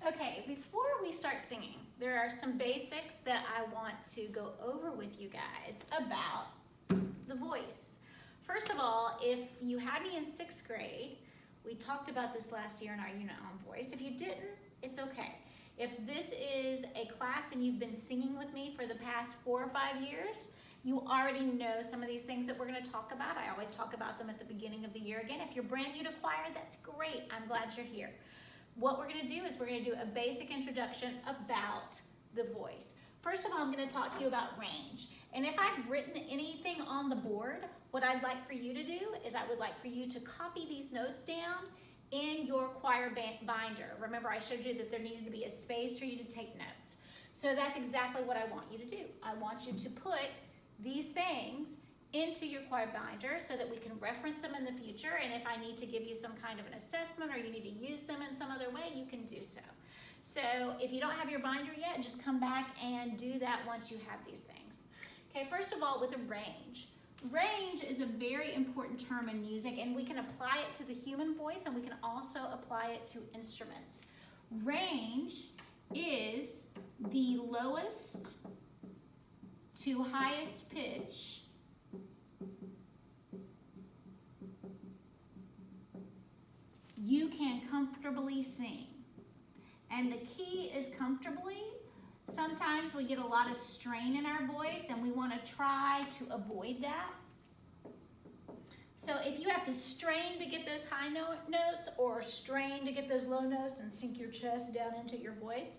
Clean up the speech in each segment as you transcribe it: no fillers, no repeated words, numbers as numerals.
Okay, before we start singing, there are some basics that I want to go over with you guys about the voice. First of all, if you had me in 6th grade, we talked about this last year in our unit on voice. If you didn't, it's okay. If this is a class and you've been singing with me for the past 4 or 5 years, you already know some of these things that we're going to talk about. I always talk about them at the beginning of the year again. If you're brand new to choir, that's great. I'm glad you're here. What we're going to do is we're going to do a basic introduction about the voice. First of all, I'm going to talk to you about range. And if I've written anything on the board, what I'd like for you to do is I would like for you to copy these notes down in your choir binder. Remember, I showed you that there needed to be a space for you to take notes. So that's exactly what I want you to do. I want you to put these things into your choir binder so that we can reference them in the future, and if I need to give you some kind of an assessment or you need to use them in some other way, you can do so. So if you don't have your binder yet, just come back and do that once you have these things. Okay, first of all, with the range. Range is a very important term in music, and we can apply it to the human voice and we can also apply it to instruments. Range is the lowest to highest pitch you can comfortably sing. And the key is comfortably. Sometimes we get a lot of strain in our voice and we want to try to avoid that. So if you have to strain to get those high notes or strain to get those low notes and sink your chest down into your voice,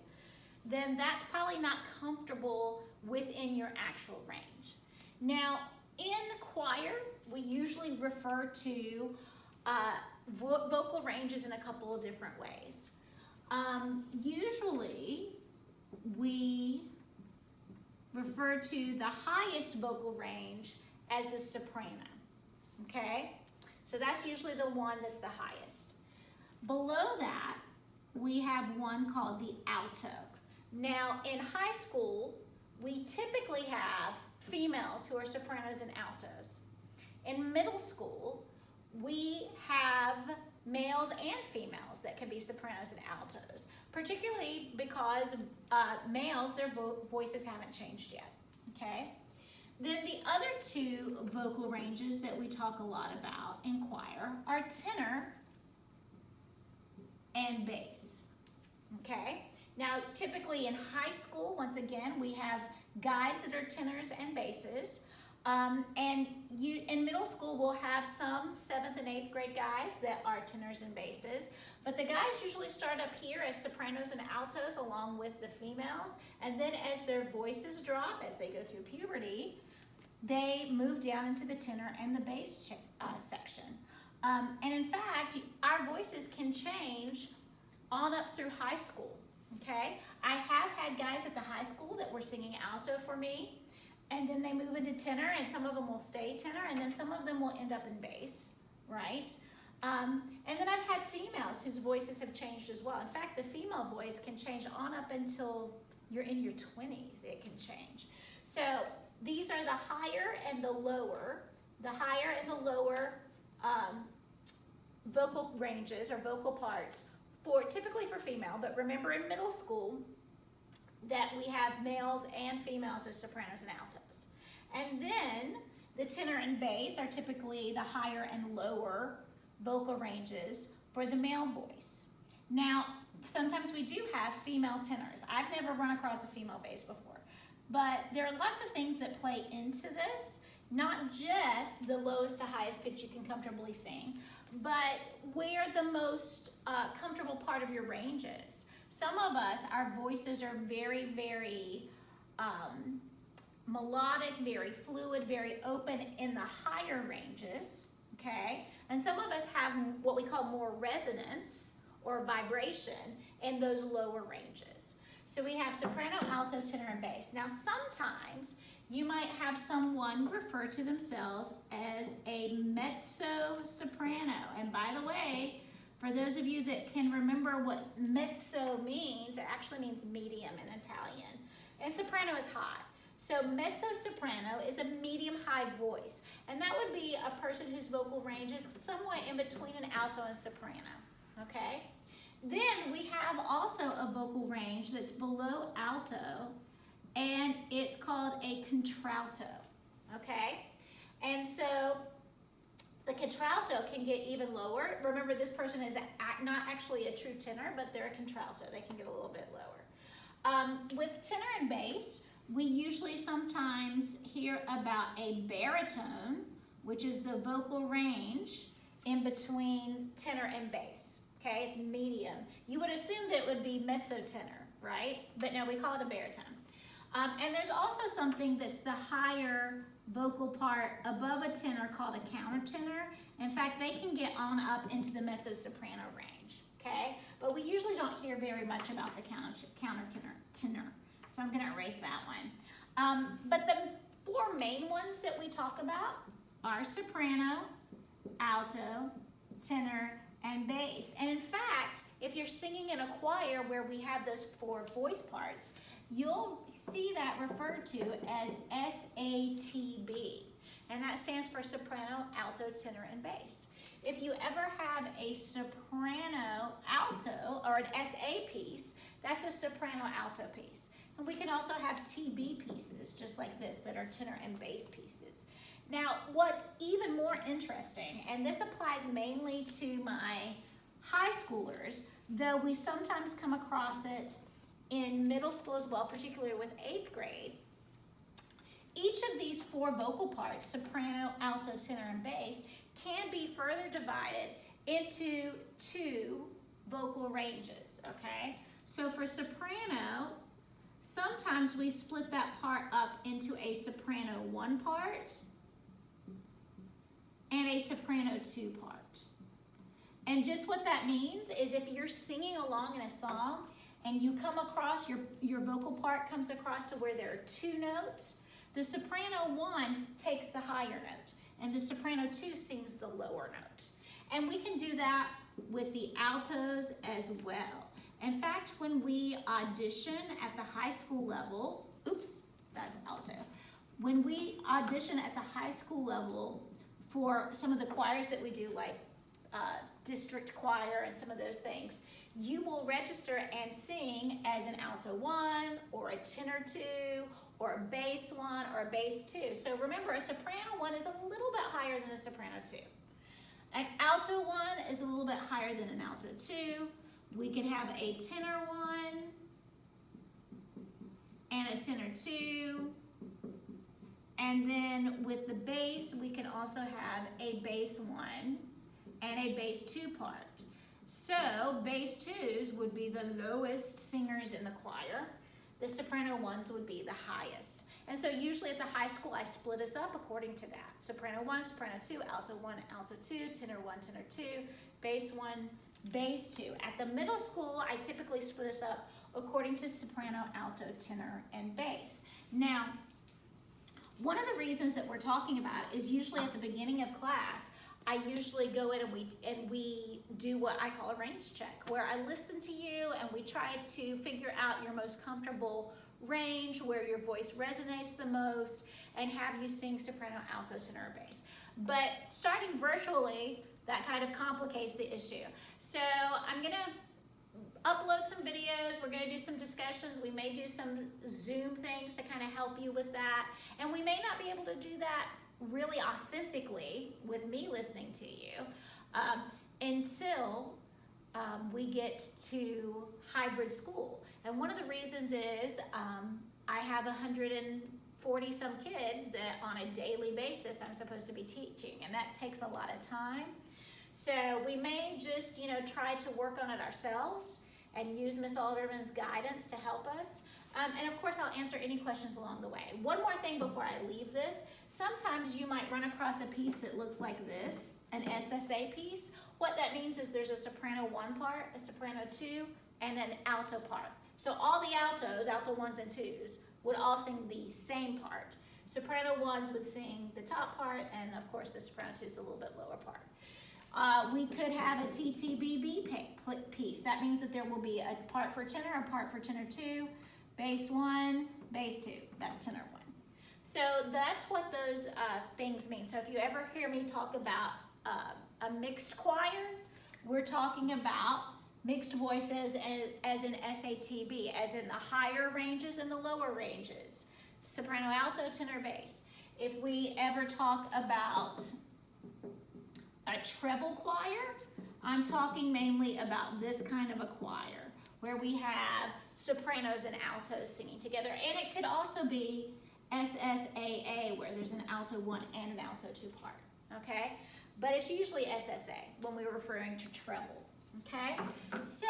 then that's probably not comfortable within your actual range. Now, in choir, we usually refer to vocal ranges in a couple of different ways. Usually, we refer to the highest vocal range as the soprano, okay? So that's usually the one that's the highest. Below that, we have one called the alto. Now, in high school, we typically have females who are sopranos and altos. In middle school, we have males and females that can be sopranos and altos, particularly because males, their voices haven't changed yet, okay? Then the other two vocal ranges that we talk a lot about in choir are tenor and bass, okay? Now, typically in high school, once again, we have guys that are tenors and basses. In middle school, we'll have some 7th and 8th grade guys that are tenors and basses. But the guys usually start up here as sopranos and altos along with the females. And then as their voices drop, as they go through puberty, they move down into the tenor and the bass section. And in fact, our voices can change on up through high school. Okay, I have had guys at the high school that were singing alto for me, and then they move into tenor, and some of them will stay tenor, and then some of them will end up in bass, right? And then I've had females whose voices have changed as well. In fact, the female voice can change on up until you're in your 20s, it can change. So these are the higher and the lower vocal ranges or vocal parts typically for female, but remember in middle school that we have males and females as sopranos and altos. And then the tenor and bass are typically the higher and lower vocal ranges for the male voice. Now, sometimes we do have female tenors. I've never run across a female bass before, but there are lots of things that play into this, not just the lowest to highest pitch you can comfortably sing, but where the most comfortable part of your range is. Some of us, our voices are very, very melodic, very fluid, very open in the higher ranges, okay? And some of us have what we call more resonance or vibration in those lower ranges. So we have soprano, alto, tenor, and bass. Now sometimes you might have someone refer to themselves as a mezzo-soprano. And by the way, for those of you that can remember what mezzo means, it actually means medium in Italian. And soprano is high. So mezzo-soprano is a medium-high voice. And that would be a person whose vocal range is somewhat in between an alto and soprano, okay? Then we have also a vocal range that's below alto, and it's called a contralto, okay? And so the contralto can get even lower. Remember, this person is not actually a true tenor, but they're a contralto. They can get a little bit lower. With tenor and bass, we usually sometimes hear about a baritone, which is the vocal range in between tenor and bass. Okay, it's medium. You would assume that it would be mezzo tenor, right? But no, we call it a baritone. And there's also something that's the higher vocal part above a tenor called a countertenor. In fact, they can get on up into the mezzo soprano range, okay? But we usually don't hear very much about the countertenor. So I'm gonna erase that one. But the four main ones that we talk about are soprano, alto, tenor, and bass. And in fact, if you're singing in a choir where we have those four voice parts, you'll see that referred to as SATB. And that stands for soprano, alto, tenor, and bass. If you ever have a soprano alto or an SA piece, that's a soprano alto piece. And we can also have TB pieces, just like this, that are tenor and bass pieces. Now, what's even more interesting, and this applies mainly to my high schoolers, though we sometimes come across it in middle school as well, particularly with 8th grade, each of these four vocal parts, soprano, alto, tenor, and bass, can be further divided into two vocal ranges, okay? So for soprano, sometimes we split that part up into a soprano 1 part and a soprano 2 part. And just what that means is if you're singing along in a song and you come across, your vocal part comes across to where there are 2 notes, the soprano 1 takes the higher note and the soprano 2 sings the lower note. And we can do that with the altos as well. In fact, when we audition at the high school level, oops, that's alto. When we audition at the high school level for some of the choirs that we do, like district choir and some of those things, you will register and sing as an alto 1 or a tenor 2 or a bass 1 or a bass 2. So remember, a soprano 1 is a little bit higher than a soprano 2. An alto 1 is a little bit higher than an alto 2. We could have a tenor 1 and a tenor 2. And then with the bass, we can also have a bass 1 and a bass 2 part. So bass 2s would be the lowest singers in the choir. The soprano 1s would be the highest. And so usually at the high school, I split us up according to that. Soprano 1, soprano 2, alto 1, alto 2, tenor 1, tenor 2, bass 1, bass 2. At the middle school, I typically split us up according to soprano, alto, tenor, and bass. Now, one of the reasons that we're talking about is usually at the beginning of class, I usually go in and we do what I call a range check, where I listen to you and we try to figure out your most comfortable range, where your voice resonates the most, and have you sing soprano, alto, tenor, or bass. But starting virtually, that kind of complicates the issue. So I'm gonna upload some videos, we're gonna do some discussions, we may do some Zoom things to kind of help you with that, and we may not be able to do that really authentically with me listening to you until we get to hybrid school. And one of the reasons is I have 140 some kids that on a daily basis I'm supposed to be teaching, and that takes a lot of time. So we may just, try to work on it ourselves and use Miss Alderman's guidance to help us. And of course, I'll answer any questions along the way. One more thing before I leave this. Sometimes you might run across a piece that looks like this, an SSA piece. What that means is there's a soprano 1 part, a soprano 2, and an alto part. So all the altos, alto 1s and 2s, would all sing the same part. Soprano 1s would sing the top part, and of course the soprano 2s the little bit lower part. We could have a TTBB piece. That means that there will be a part for tenor, a part for tenor 2, bass 1, bass 2. That's tenor 1. So that's what those things mean. So if you ever hear me talk about a mixed choir, we're talking about mixed voices as in SATB, as in the higher ranges and the lower ranges, soprano, alto, tenor, bass. If we ever talk about a treble choir, I'm talking mainly about this kind of a choir where we have sopranos and altos singing together. And it could also be SSAA, where there's an alto 1 and an alto 2 part, okay? But it's usually SSA when we're referring to treble, okay? So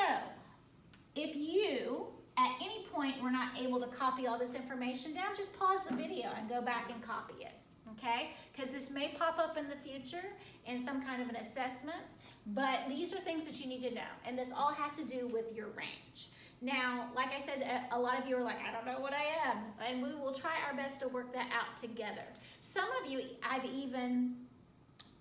if you at any point were not able to copy all this information down, just pause the video and go back and copy it, okay? Because this may pop up in the future in some kind of an assessment, but these are things that you need to know, and this all has to do with your range. Now, like I said, a lot of you are like, I don't know what I am, and we will try our best to work that out together. Some of you, I've even,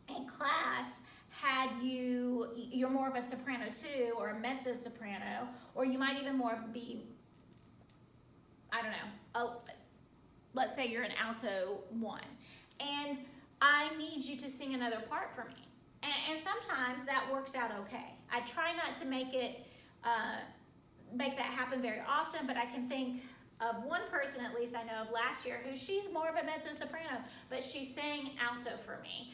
in class, had you're more of a soprano 2 or a mezzo soprano, or you might even more be, I don't know, let's say you're an alto 1, and I need you to sing another part for me. And sometimes that works out okay. I try not to make that happen very often, but I can think of one person, at least I know of last year, who she's more of a mezzo soprano, but she sang alto for me.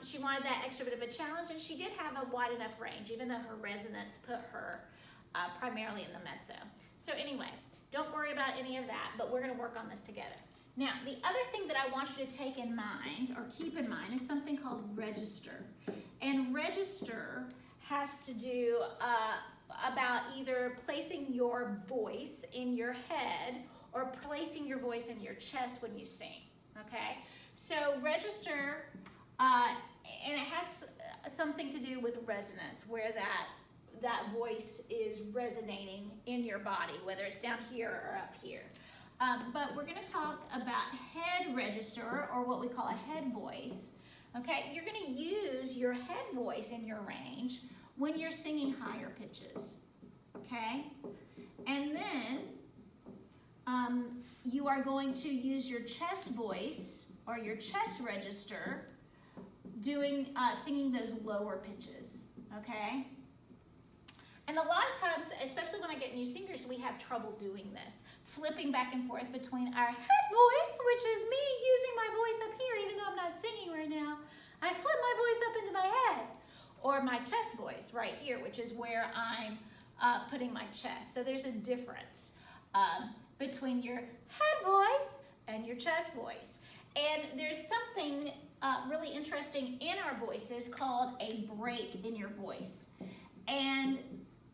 She wanted that extra bit of a challenge, and she did have a wide enough range, even though her resonance put her primarily in the mezzo. So anyway, don't worry about any of that, but we're gonna work on this together. Now, the other thing that I want you to take in mind, or keep in mind, is something called register. And register has to do about either placing your voice in your head or placing your voice in your chest when you sing, okay? So register, and it has something to do with resonance, where that voice is resonating in your body, whether it's down here or up here. But we're going to talk about head register, or what we call a head voice. Okay, you're going to use your head voice in your range when you're singing higher pitches. Okay, and then you are going to use your chest voice or your chest register singing those lower pitches. Okay. And a lot of times, especially when I get new singers, we have trouble doing this, flipping back and forth between our head voice, which is me using my voice up here, even though I'm not singing right now. I flip my voice up into my head, or my chest voice right here, which is where I'm putting my chest. So there's a difference between your head voice and your chest voice. And there's something really interesting in our voices called a break in your voice. And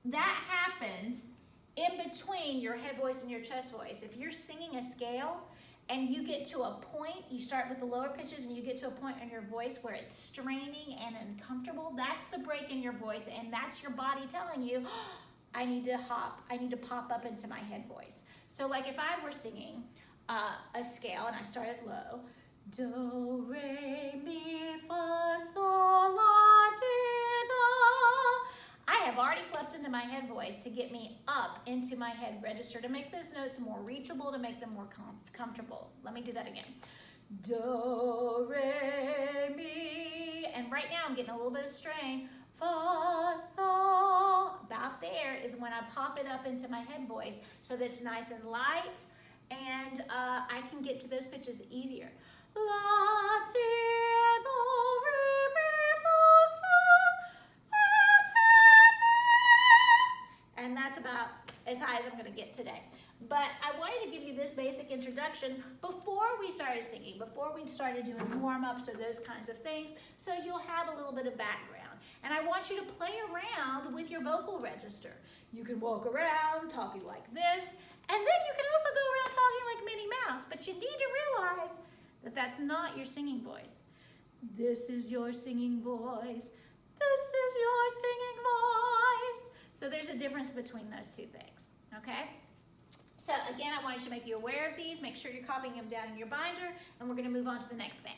that happens in between your head voice and your chest voice. If you're singing a scale and you get to a point, you start with the lower pitches and you get to a point in your voice where it's straining and uncomfortable, that's the break in your voice, and that's your body telling you, oh, I need to pop up into my head voice. So like if I were singing a scale and I started low, do, re, mi, fa, sol, la, ti, do. I have already flipped into my head voice to get me up into my head register, to make those notes more reachable, to make them more comfortable. Let me do that again. Do, re, mi, and right now I'm getting a little bit of strain. Fa, sol. About there is when I pop it up into my head voice, so that it's nice and light, and I can get to those pitches easier. La, ti, do, re, mi, fa, sol, la, ti, do. And that's about as high as I'm going to get today. But I wanted to give you this basic introduction before we started singing, before we started doing warm-ups or those kinds of things, so you'll have a little bit of background. And I want you to play around with your vocal register. You can walk around talking like this, and then you can also go around talking like Minnie Mouse, but you need to realize that that's not your singing voice. This is your singing voice. This is your singing voice. So there's a difference between those two things, okay? So again, I wanted to make you aware of these. Make sure you're copying them down in your binder, and we're going to move on to the next thing.